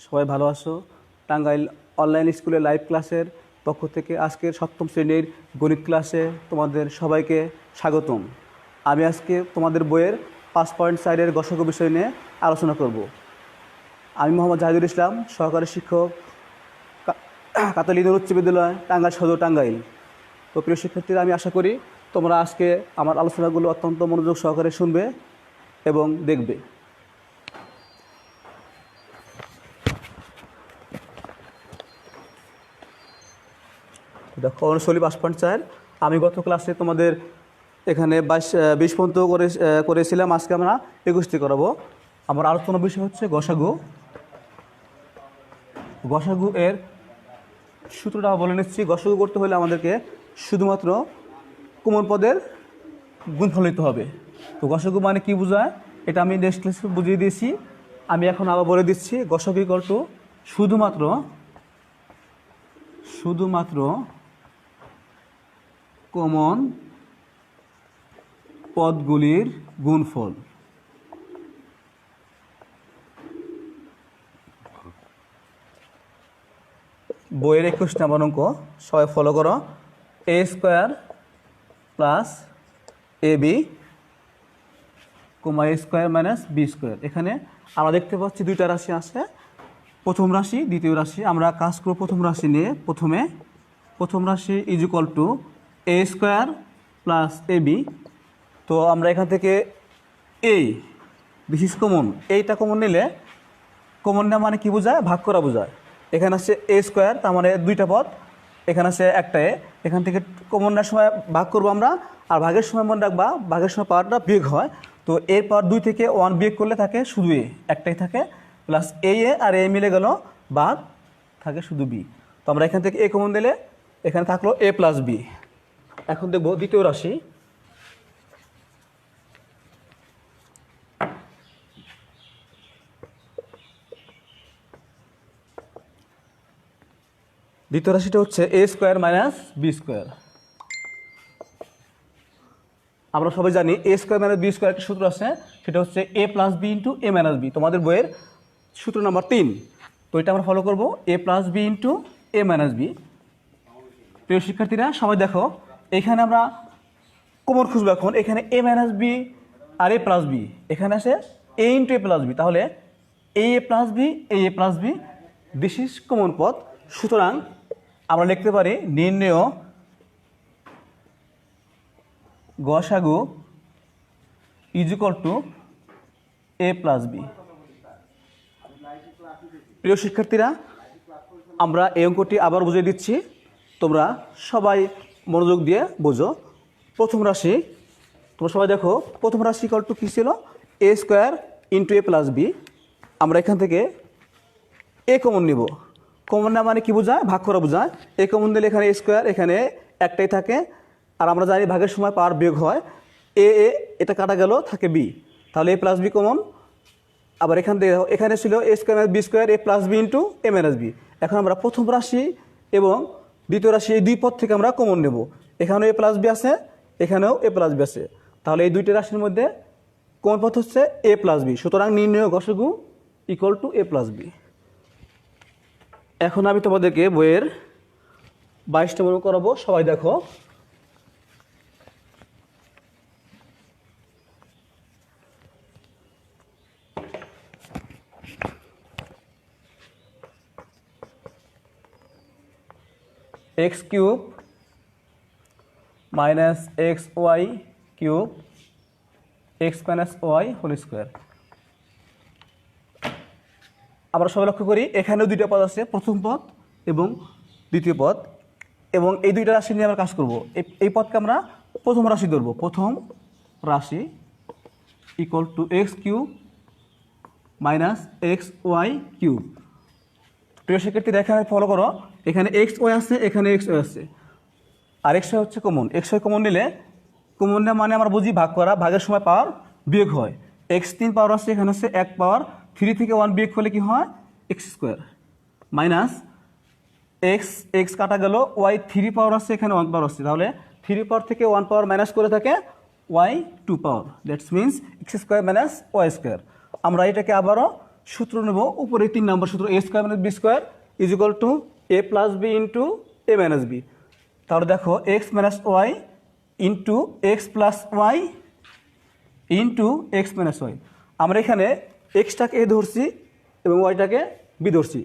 সবাই ভালো আছো? টাঙ্গাইল অনলাইন স্কুলের লাইভ ক্লাসের পক্ষ থেকে আজকের সপ্তম শ্রেণীর গণিত ক্লাসে তোমাদের সবাইকে স্বাগতম। আমি আজকে তোমাদের বইয়ের 5.4-এর গসাগু বিষয় নিয়ে আলোচনা করব। আমি মোহাম্মদ জাহিদুল ইসলাম, সহকারী শিক্ষক, কাতালি উচ্চ বিদ্যালয়, টাঙ্গাইল সদর, টাঙ্গাইল। তো প্রিয় শিক্ষার্থীরা, আমি আশা করি তোমরা আজকে আমার আলোচনাগুলো অত্যন্ত মনোযোগ সহকারে শুনবে এবং দেখবে। দেখো, অনুশীলনী 5.4 আমি গত ক্লাসে তোমাদের এখানে 20 পর্যন্ত করেছিলাম। আজকে আমরা 21টি করাবো। আমার আলোচনা বিষয় হচ্ছে গসাগু। গসাগু এর সূত্রটা বলে নিচ্ছি। গসাগু করতে হলে আমাদেরকে শুধুমাত্র কমন পদের গুণফল নিতে হবে। তো গসাগু মানে কি বোঝায় এটা আমি নেক্সট ক্লাসে বুঝিয়ে দিয়েছি। আমি এখন আবার বলে দিচ্ছি। গসাগু ইকুয়াল টু শুধুমাত্র কমন পদগুলির গুণফল। বইয়ের 21 নম্বর অঙ্ক, সবাই ফলো করো। a square plus ab comma a square minus b square. এখানে আমরা দেখতে পাচ্ছি দুইটা রাশি আছে, প্রথম রাশি দ্বিতীয় রাশি। আমরা কাজ করব প্রথম রাশি নিয়ে। প্রথম রাশি is equal to a square plus ab। তো আমরা এখান থেকে দিস ইজ কমন, এইটা কমন নিলে, কমন না মানে কি বোঝায়? ভাগ করা বোঝায়। এখানে আছে a স্কোয়ার, তার মানে দুইটা পদ, এখানে আছে একটা a। এখান থেকে কমন নেওয়ার সময় ভাগ করবো আমরা, আর ভাগের সময় মনে রাখবা ভাগের সময় পাওয়ারটা বিয়োগ হয়। তো এর পাওয়ার 2 থেকে 1 বিয়োগ করলে থাকে শুধু a, একটাই থাকে, প্লাস a আর a মিলে গেল, বাদ থাকে শুধু b। তো আমরা এখান থেকে a কমন দিলে এখানে থাকলো a প্লাস b। এখন দেখবো দ্বিতীয় রাশি। দ্বিতীয় রাশিটা হচ্ছে a square minus b square. আমরা সবাই জানি a square minus b square একটা সূত্র আছে, সেটা হচ্ছে a plus b into a minus b, তোমাদের বইয়ের সূত্র নাম্বার 3। তো এটা আমরা ফলো করবো, a plus b into a minus b। প্রিয় শিক্ষার্থীরা সবাই দেখো, এখানে আমরা কমন খুঁজবো। এখন এখানে a মাইনাস b আর a প্লাস b, এখানে আছে a into a plus b, তাহলে a plus b plus b, this is common পদ। সুতরাং আমরা লিখতে পারি নির্ণেয় গসাগু is equal to a plus b। প্রিয় শিক্ষার্থীরা, আমরা এই অঙ্কটি আবার বুঝিয়ে দিচ্ছি, তোমরা সবাই মনোযোগ দিয়ে বোঝো। প্রথম রাশি, তোমরা সবাই দেখো, প্রথম রাশি ইকুয়াল টু কী ছিল? a square into a plus b। আমরা এখান থেকে a কমন নিব। কমন না মানে কি বোঝায়? ভাগ করা বোঝায়। a কমন দিলে এখানে a স্কোয়ার, এখানে একটাই থাকে, আর আমরা জানি ভাগের সময় পাওয়ার বিয়োগ হয়। এটা কাটা গেল, থাকে b, তাহলে a প্লাস b কমন। আবার এখান থেকে এখানে ছিল a square minus b square, a plus b into a minus b। এখন আমরা প্রথম রাশি এবং দ্বিতীয় রাশি এই দুই পদ থেকে আমরা কমন নেব। এখানেও a প্লাস b আছে, এখানেও a প্লাস b আছে, তাহলে এই দুইটি রাশির মধ্যে কমন পদ হচ্ছে a প্লাস b। সুতরাং নির্ণেয় গসাগু equal to a plus b। এখন আমি তোমাদেরকে বইয়ের 22 নম্বর করাবো। সবাই দেখো, x cube minus x y cube x minus y whole square. আমরা সবাই লক্ষ্য করি এখানেও দুইটা পদ আছে, প্রথম পদ এবং দ্বিতীয় পদ, এবং এই দুইটা রাশি নিয়ে আমরা কাজ করব। এই পদকে আমরা প্রথম রাশি ধরব। প্রথম রাশি equal to x cube minus x y cube. প্রিয় শিক্ষার্থীরা, এখানে ফলো করো, এখানে এক্স ওয়াই আছে, এখানে এক্স ওয়াই আছে, আর এক্স ওয়াই হচ্ছে কমন। এক্স ওয়াই কমন নিলে, কমন না মানে আমরা বুঝি ভাগ করা, ভাগের সময় পাওয়ার বিয়োগ হয়। এক্স 3 পাওয়ার আছে, এখানে আছে 1 পাওয়ার, 3 থেকে 1 বিয়োগ করলে কি হয়? এক্স স্কোয়ার মাইনাস এক্স কাটা গেল, ওয়াই 3 পাওয়ার আছে, এখানে 1 পাওয়ার আছে, তাহলে 3 পাওয়ার থেকে 1 পাওয়ার মাইনাস করে থাকে y 2 power, that's means x square minus y square. আমরা এটাকে আবারও সূত্র নেব উপরে 3 নম্বর সূত্র a square minus b square is equal to a plus b into a minus b. তাহলে দেখো x minus y into x plus y into x minus y. আমরা এখানে এক্সটাকে এ ধরছি এবং ওয়াইটাকে বি ধরছি,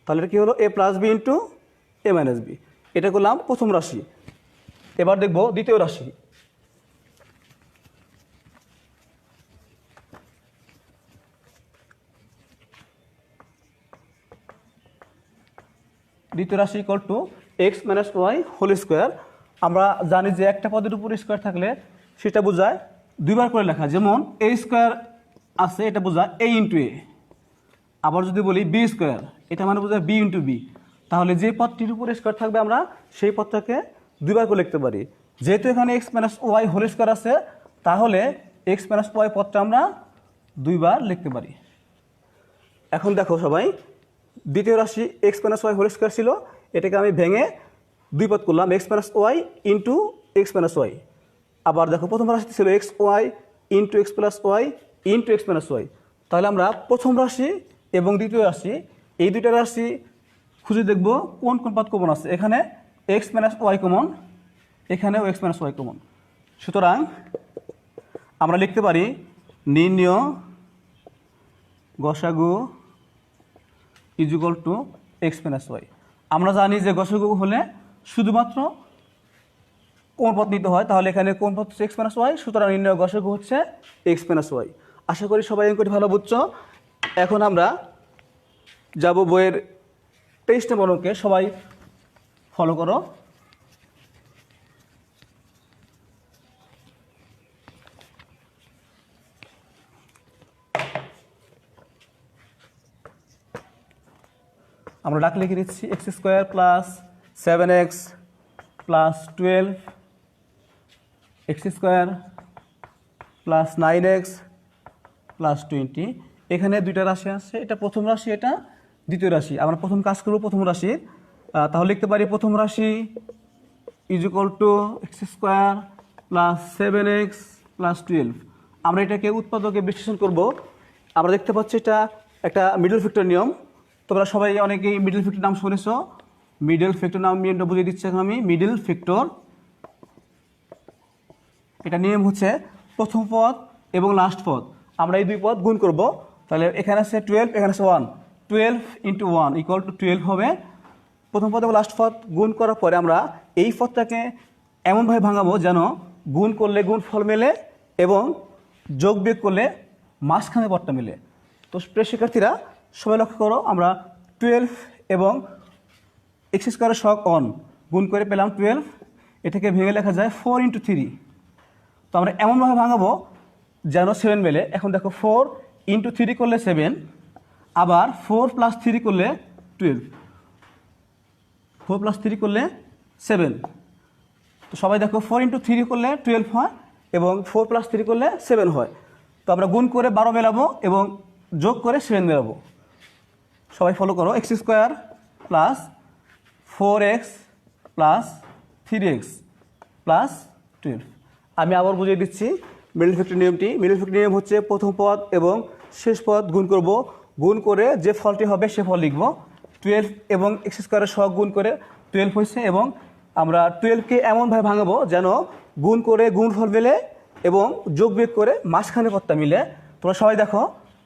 তাহলে এটা কী হলো এ plus b into a minus B. এটা করলাম প্রথম রাশি। এবার দেখব দ্বিতীয় রাশি। দ্বিতীয় রাশি equal to x minus y whole square. আমরা জানি যে একটা পদের উপর স্কোয়ার থাকলে সেটা বোঝায় দুইবার করে লেখা, যেমন এ স্কোয়ার আছে এটা বোঝায় এ ইন্টু এ। আবার যদি বলি বি স্কোয়ার, এটা মানে বোঝায় বি ইন্টু বি। তাহলে যে পদটির উপর স্কোয়ার থাকবে আমরা সেই পদটাকে দুইবার করে লিখতে পারি। যেহেতু এখানে x minus y whole square আছে, তাহলে এক্স মাইনাস ওয়াই পদটা আমরা দুইবার লিখতে পারি। এখন দেখো সবাই, দ্বিতীয় রাশি x minus y whole square ছিল, এটাকে আমি ভেঙে দুই পদ করলাম, x minus y into x minus y. আবার দেখো প্রথম রাশিটি ছিল x y into x plus y into x minus y. তাহলে আমরা প্রথম রাশি এবং দ্বিতীয় রাশি এই দুইটা রাশি খুঁজে দেখব কোন কোন পদ কমন আছে। এখানে এক্স মাইনাস ওয়াই কমন, এখানেও এক্স মাইনাস ওয়াই কমন। সুতরাং আমরা লিখতে পারি নির্ণয় গসাগু is equal to x minus y. আমরা জানি যে গসাগু হলে শুধুমাত্র কোন পদ নিতে হয়, তাহলে এখানে কোন পদ হচ্ছে এক্স মাইনাস ওয়াই, সুতরাং নির্ণয় গসাগু হচ্ছে এক্স মাইনাস ওয়াই। আশা করি সবাই অঙ্কটি ভালো বুঝছো। এখন আমরা যাব বইয়ের 23 নম্বর অঙ্কে, সবাই ফলো করো। আমরা ডাক লিখে দিচ্ছি x square plus 7x plus 12 x square plus 9x plus 20। এখানে দুইটা রাশি আছে, এটা প্রথম রাশি, এটা দ্বিতীয় রাশি। আমরা প্রথম কাজ করব প্রথম রাশির। তাহলে লিখতে পারি প্রথম রাশি is equal to x square plus 7x plus 12। আমরা এটাকে উৎপাদকে বিশ্লেষণ করব। আমরা দেখতে পাচ্ছি এটা একটা মিডল ফ্যাক্টর নিয়ম। তোমরা সবাই অনেকেই মিডল ফ্যাক্টর নাম শুনেছ। মিডল ফ্যাক্টর নাম নিয়মটা বুঝিয়ে দিচ্ছি এখন আমি। মিডল ফ্যাক্টর এটা নিয়ম হচ্ছে প্রথম পদ এবং লাস্ট পদ আমরা এই দুই পদ গুণ করব। তাহলে এখানে আছে 12, এখানে আছে 1, 12 ইন্টু 1 ইকুয়াল টু 12 হবে। প্রথম পদ এবং লাস্ট পদ গুণ করার পরে আমরা এই পদটাকে এমনভাবে ভাঙাবো যেন গুণ করলে গুণ ফল মেলে এবং যোগ বিয়োগ করলে মাঝখানে পদটা মেলে। তো প্রিয় শিক্ষার্থীরা সবাই লক্ষ্য করো, আমরা 12 এবং এক্স স্কোয়ারের সহগ 1 গুণ করে পেলাম 12, এটাকে ভেঙে লেখা যায় 4 ইন্টু 3। তো আমরা এমনভাবে ভাঙাবো যেন 7 মেলে। এখন দেখো 4 ইন্টু 3 করলে 7, আবার 4 প্লাস 3 করলে 12, 4 প্লাস 3 করলে 7। তো সবাই দেখো 4 ইন্টু 3 করলে 12 হয় এবং 4 প্লাস 3 করলে 7 হয়। তো আমরা গুণ করে 12 মেলাবো এবং যোগ করে 7 মেলাবো। সবাই ফলো করো, x square plus 4x plus 3x plus 12। আমি আবার বুঝিয়ে দিচ্ছি মিডল ফ্যাক্টর নিয়মটি। মিডল ফ্যাক্টর নিয়ম হচ্ছে প্রথম পদ এবং শেষ পদ গুণ করব, গুণ করে যে ফলটি হবে সে ফল লিখব। 12 এবং এক্স স্কোয়ারের সহগ গুণ করে 12 হয়েছে এবং আমরা 12কে এমনভাবে ভাঙাবো যেন গুণ করে গুণ ফল মেলে এবং যোগ বিয়োগ করে মাঝখানে পদটা মিলে। তোমরা সবাই দেখো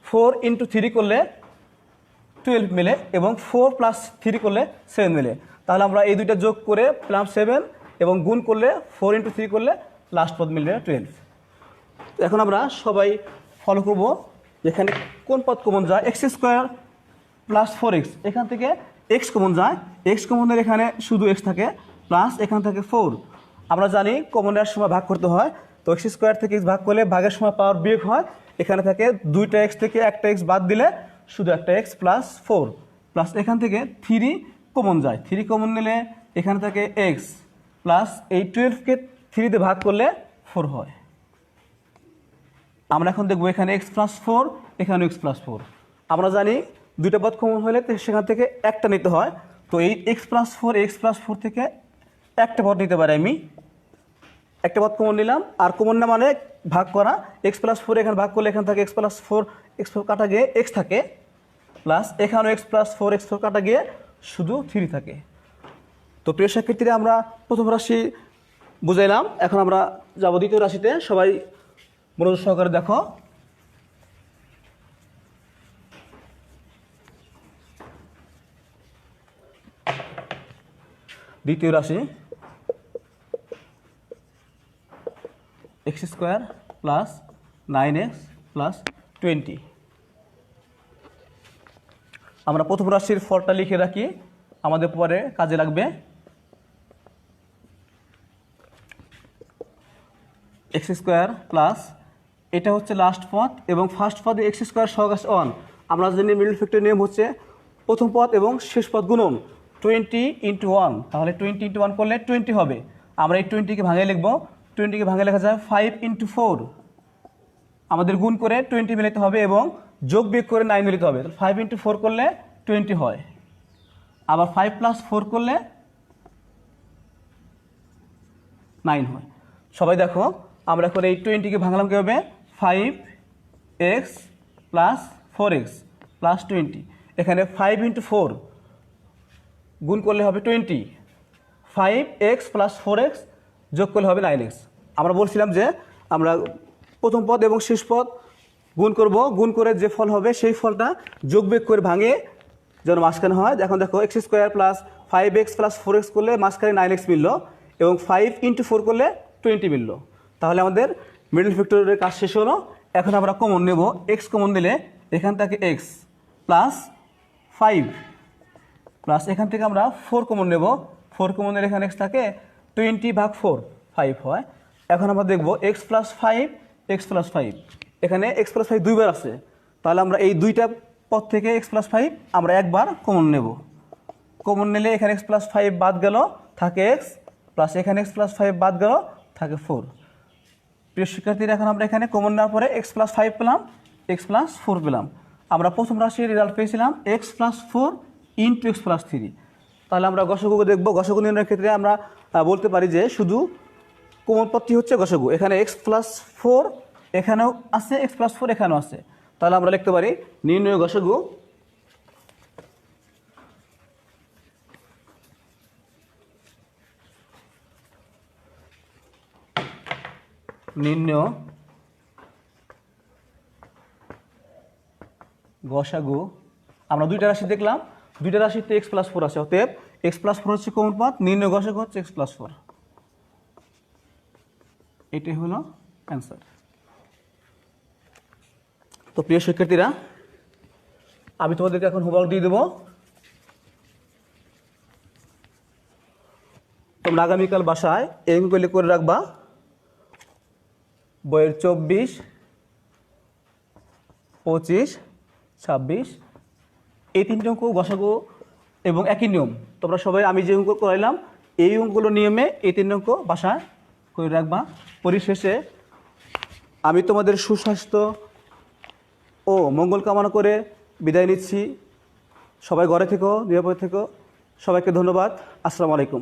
4 ইন্টু 3 করলে 12 মেলে এবং 4 প্লাস 3 করলে 7 মেলে। তাহলে আমরা এই দুইটা যোগ করে পেলাম 7 এবং গুণ করলে 4 ইন্টু 3 করলে লাস্ট পদ মিলবে 12। এখন আমরা সবাই ফলো করব এখানে কোন পদ কমন যায়। এক্স স্কোয়ার প্লাস 4x, এখান থেকে এক্স কমন যায়, এক্স কমনের এখানে শুধু এক্স থাকে প্লাস এখান থেকে 4। আমরা জানি কমনের সময় ভাগ করতে হয়, তো এক্স স্কোয়ার থেকে এক্স ভাগ করলে ভাগের সময় পাওয়ার বিয়োগ হয়। এখানে থাকে দুইটা এক্স থেকে একটা এক্স বাদ দিলে শুধু একটা এক্স প্লাস 4 প্লাস এখান থেকে 3 কমন যায়, 3 কমন নিলে এখানে থাকে এক্স প্লাস এই 12কে 3 দিয়ে ভাগ করলে 4 হয়। আমরা এখন দেখবো এখানে এক্স প্লাস 4, এখানে এক্স প্লাস 4। আমরা জানি দুইটা পদ কমন হলে সেখান থেকে একটা নিতে হয়। তো এই এক্স প্লাস 4 থেকে একটা পদ নিতে পারি আমি। একটা পদ কমন নিলাম, আর কমন না মানে ভাগ করা। এক্স প্লাস 4 এখানে ভাগ করলে এখান থেকে এক্স প্লাস 4 কাটা গিয়ে এক্স থাকে প্লাস এখানেও এক্স প্লাস 4x কাটা গিয়ে শুধু 3 থাকে। তো প্রিয় শিক্ষার্থীরা আমরা প্রথম রাশি বুঝাইলাম, এখন আমরা যাব দ্বিতীয় রাশিতে। সবাই মনোযোগ সহকারে দেখো। দ্বিতীয় রাশি x² প্লাস 9x প্লাস 20। আমরা প্রথম রাশির ফলটা লিখে রাখি, আমাদের পরে কাজে লাগবে। x² প্লাস, এটা হচ্ছে লাস্ট পদ এবং ফার্স্ট পদে x² সহগ আছে 1। আমরা জানি মিডল ফ্যাক্টর নিয়ম হচ্ছে প্রথম পদ এবং শেষ পদ গুণন 20 × 1, তাহলে 20 × 1 করলে 20 হবে। আমরা এই 20কে ভাঙিয়ে লিখব, 20কে ভাঙিয়ে লেখা যায় 5 × 4। আমাদের গুণ করে 20 মিলাতে হবে এবং যোগ বিয়োগ করে 9 মিলাতে হবে। 5 × 4 করলে 20 হয়, আবার 5 + 4 করলে 9 হয়। সবাই দেখো, আমরা এখন এই 20কে ভাঙলাম কীভাবে, 5x প্লাস 4x প্লাস 20। এখানে 5 × 4 গুণ করলে হবে 20, 5x প্লাস 4x যোগ করলে হবে 9x। আমরা বলছিলাম যে আমরা প্রথম পদ এবং শেষ পদ গুণ করব, গুণ করে যে ফল হবে সেই ফলটা যোগ বিয়োগ করে ভাঙে যেন মাঝখানে হয়। এখন দেখো x² plus 5x plus 4x করলে মাঝখানে 9x মিলল এবং 5 × 4 করলে 20 মিলল। তাহলে আমাদের মিডল ফ্যাক্টরের কাজ শেষ হলো। এখন আমরা কমন নেব, x কমন নিলে এখান থেকে x প্লাস 5 প্লাস এখান থেকে আমরা 4 কমন নেব, 4 কমন নিলে এখানে x থাকে 20/4 5 হয়। এখন আমরা দেখব x প্লাস 5 x প্লাস 5, এখানে x প্লাস 5 দুইবার আছে, তাহলে আমরা এই দুইটা পদ থেকে x প্লাস 5 আমরা একবার কমন নেব। কমন নিলে এখানে x প্লাস 5 বাদ গেল, থাকে x প্লাস এখানে x প্লাস 5 বাদ গেল, থাকে 4। প্রিয় শিক্ষার্থীরা, এখন আমরা এখানে কমন নেওয়ার পরে x প্লাস 5 পেলাম, x প্লাস 4 পেলাম। আমরা প্রথম রাশির রেজাল্ট পেয়েছিলাম x প্লাস 4 × x প্লাস 3। তাহলে আমরা গসাগু দেখব। গসাগু নির্ণয়ের ক্ষেত্রে আমরা বলতে পারি যে শুধু কমন পদটি হচ্ছে গসাগু। এখানে x প্লাস 4 এখানেও আছে, x প্লাস 4 এখানেও আছে, তাহলে আমরা লিখতে পারি নির্ণয় গসাগু গসাগু। আমরা দুইটা রাশি দেখলাম, দুইটা রাশিতে x প্লাস 4 আছে, অতএব x প্লাস 4 হচ্ছে কমন পদ, নির্ণয় গসাগু হচ্ছে x প্লাস 4। এটাই হলো অ্যান্সার। তো প্রিয় শিক্ষার্থীরা, আমি তোমাদেরকে এখন হোমওয়ার্ক দিয়ে দেবো। তোমরা আগামীকাল বাসায় এগুলো করে রাখবা। বইয়ের 24, 25, 26 এই তিনটে অঙ্ক গসাগু এবং একই নিয়ম। তোমরা সবাই আমি যে অঙ্ক করাইলাম এই অঙ্কগুলো নিয়মে এই তিন অঙ্ক বাসায় করে রাখবা। পরিশেষে আমি তোমাদের সুস্বাস্থ্য ও মঙ্গল কামনা করে বিদায় নিচ্ছি। সবাই ঘরে থেকো, নিরাপদে থেকো। সবাইকে ধন্যবাদ। আসসালামু আলাইকুম।